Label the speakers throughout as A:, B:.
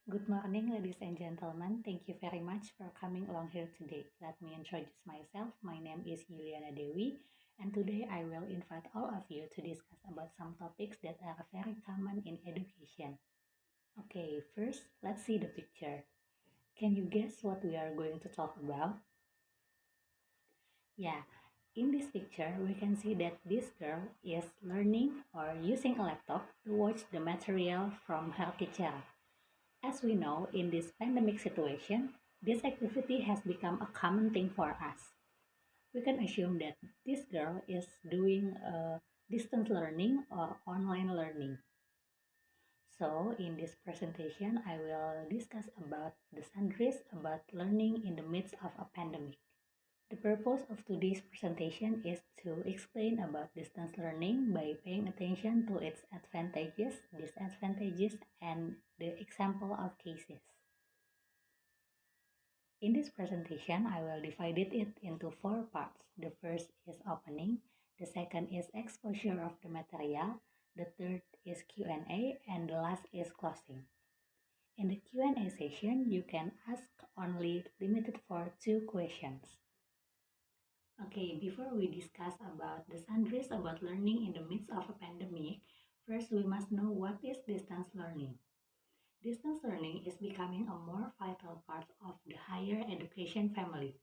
A: Good morning, ladies and gentlemen. Thank you very much for coming along here today. Let me introduce myself. My name is Yuliana Dewi, and today I will invite all of you to discuss about some topics that are very common in education. Okay, first, let's see the picture. Can you guess what we are going to talk about? Yeah, in this picture, we can see that this girl is learning or using a laptop to watch the material from her teacher. As we know, in this pandemic situation, this activity has become a common thing for us. We can assume that this girl is doing distance learning or online learning. So, in this presentation, I will discuss about the Sundries about learning in the midst of a pandemic. The purpose of today's presentation is to explain about distance learning by paying attention to its advantages, disadvantages, and the example of cases. In this presentation, I will divide it into four parts. The first is opening, the second is exposure of the material, the third is Q&A, and the last is closing. In the Q&A session, you can ask only limited for 2 questions. Okay, before we discuss about the sundries about learning in the midst of a pandemic, first we must know what is distance learning. Distance learning is becoming a more vital part of the higher education family.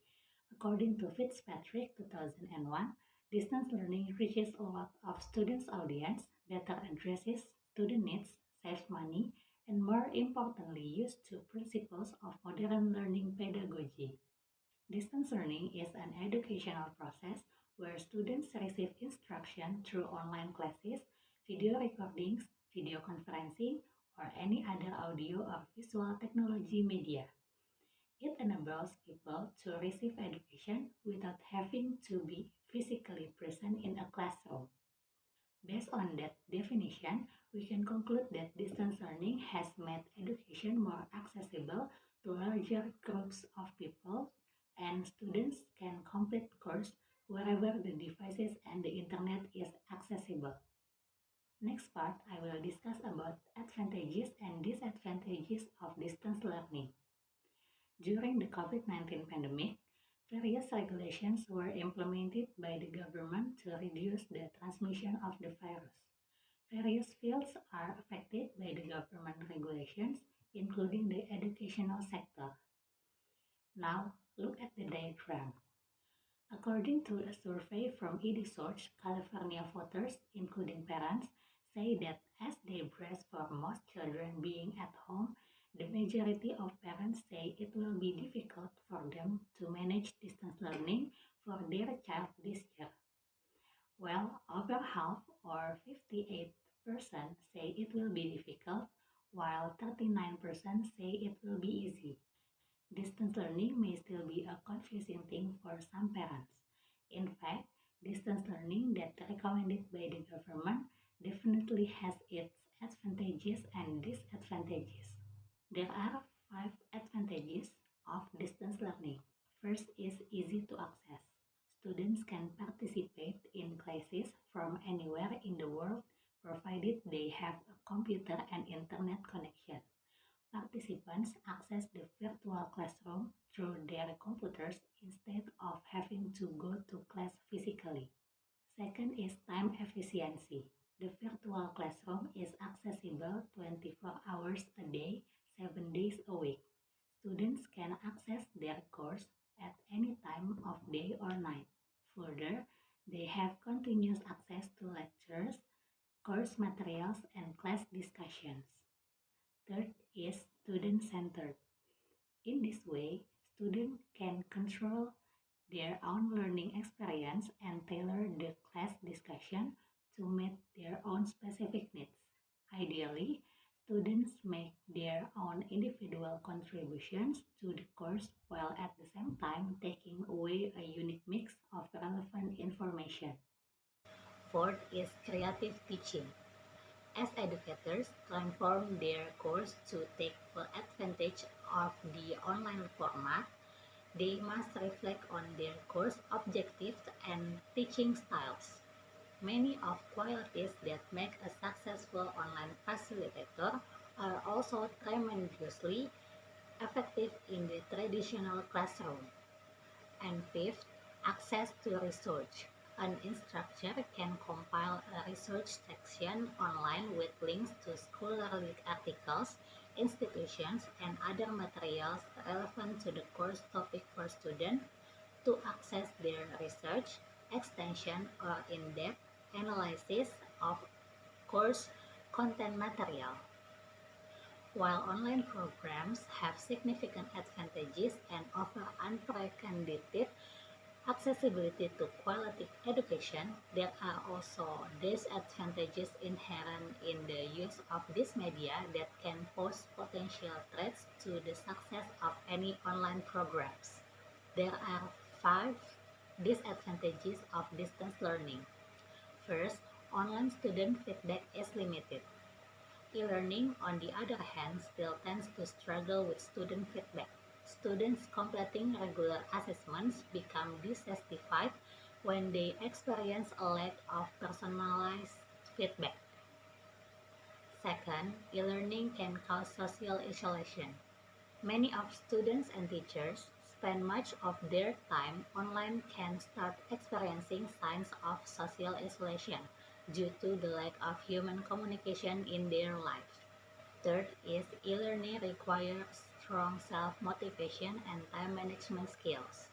A: According to Fitzpatrick 2001, distance learning reaches a lot of students' audience, better addresses student needs, saves money, and more importantly, used to principles of modern learning pedagogy. Distance learning is an educational process where students receive instruction through online classes, video recordings, video conferencing, or any other audio or visual technology media. It enables people to receive education without having to be physically present in a classroom. Based on that definition, we can conclude that distance learning has made education more accessible to larger groups of people, and students can complete course wherever the devices and the internet is accessible. Next part, I will discuss about advantages and disadvantages of distance learning. During the COVID-19 pandemic, various regulations were implemented by the government to reduce the transmission of the virus. Various fields are affected by the government regulations, including the educational sector. Now, look at the diagram. According to a survey from EdSearch, California voters, including parents, say that as they brace for most children being at home, the majority of parents say it will be difficult for them to manage distance learning for their child this year. Well, over half, or 58%, say it will be difficult, while 39% say it will be easy. Distance learning may still be a confusing thing for some parents. In fact, distance learning that recommended by the government definitely has its advantages and disadvantages. There are 5 advantages of distance learning. First is easy to access. Students can participate in classes from anywhere in the world provided they have a computer and internet connection. Participants access the virtual classroom through their computers instead of having to go to class physically. Second is time efficiency. The virtual classroom is accessible 24 hours a day, 7 days a week. Students can access their course at any time of day or night. Further, they have continuous access to lectures, course materials, and class discussions. Third is student-centered. In this way, students can control their own learning experience and tailor the class discussion to meet their own specific needs. Ideally, students make their own individual contributions to the course while at the same time taking away a unique mix of relevant information. Fourth is creative teaching. As educators transform their course to take full advantage of the online format, they must reflect on their course objectives and teaching styles. Many of qualities that make a successful online facilitator are also tremendously effective in the traditional classroom. And fifth, access to research. An instructor can compile a research section online with links to scholarly articles, institutions, and other materials relevant to the course topic for students to access their research, extension, or in-depth analysis of course content material. While online programs have significant advantages and offer unprecedented accessibility to quality education, there are also disadvantages inherent in the use of this media that can pose potential threats to the success of any online programs. There are five disadvantages of distance learning. First, online student feedback is limited. E-learning, on the other hand, still tends to struggle with student feedback. Students completing regular assessments become dissatisfied when they experience a lack of personalized feedback. Second, e-learning can cause social isolation. Many of students and teachers spend much of their time online can start experiencing signs of social isolation due to the lack of human communication in their life. Third is e-learning requires strong self-motivation and time management skills.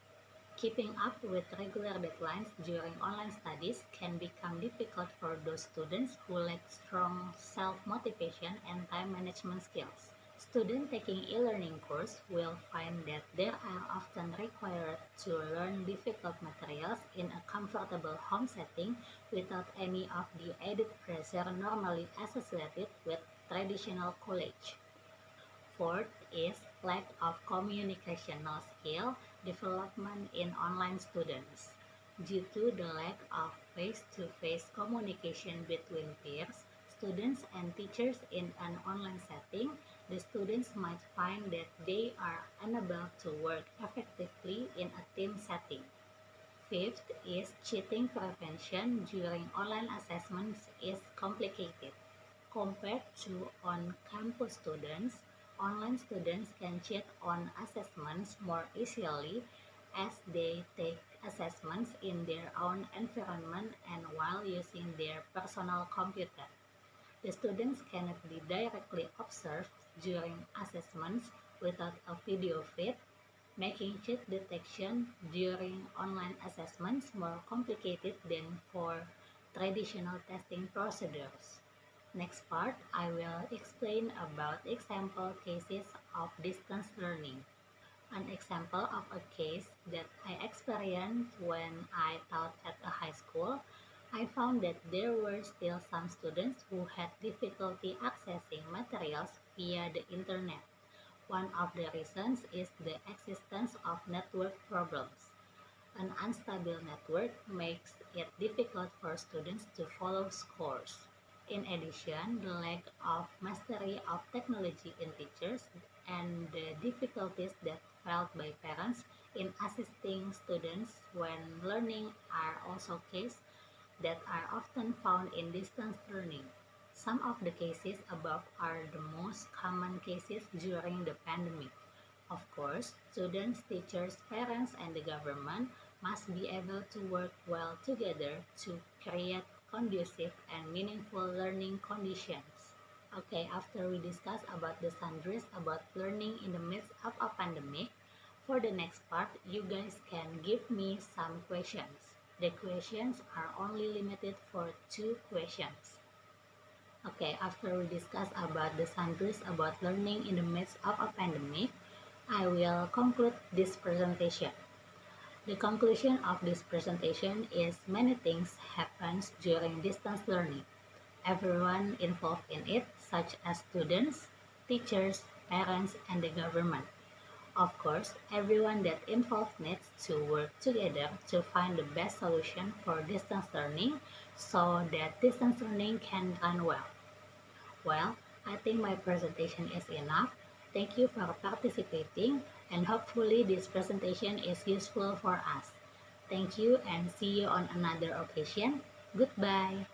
A: Keeping up with regular deadlines during online studies can become difficult for those students who lack strong self-motivation and time management skills. Students taking e-learning course will find that they are often required to learn difficult materials in a comfortable home setting without any of the added pressure normally associated with traditional college. Fourth is lack of communicational skill development in online students. Due to the lack of face-to-face communication between peers, students and teachers in an online setting, the students might find that they are unable to work effectively in a team setting. Fifth is cheating prevention during online assessments is complicated. Compared to on-campus students, online students can cheat on assessments more easily as they take assessments in their own environment and while using their personal computer. The students cannot be directly observed during assessments without a video feed, making cheat detection during online assessments more complicated than for traditional testing procedures. Next part, I will explain about example cases of distance learning. An example of a case that I experienced when I taught at a high school, I found that there were still some students who had difficulty accessing materials via the internet. One of the reasons is the existence of network problems. An unstable network makes it difficult for students to follow courses. In addition, the lack of mastery of technology in teachers and the difficulties that felt by parents in assisting students when learning are also cases that are often found in distance learning. Some of the cases above are the most common cases during the pandemic. Of course, students, teachers, parents, and the government must be able to work well together to create conducive and meaningful learning conditions. Okay, after we discuss about the Sundries about learning in the midst of a pandemic, for the next part, you guys can give me some questions. The questions are only limited for 2 questions. Okay, after we discuss about the Sundries about learning in the midst of a pandemic, I will conclude this presentation. The conclusion of this presentation is many things happens during distance learning. Everyone involved in it, such as students, teachers, parents, and the government. Of course, everyone that involved needs to work together to find the best solution for distance learning so that distance learning can run well. Well, I think my presentation is enough. Thank you for participating and hopefully this presentation is useful for us. Thank you and see you on another occasion. Goodbye.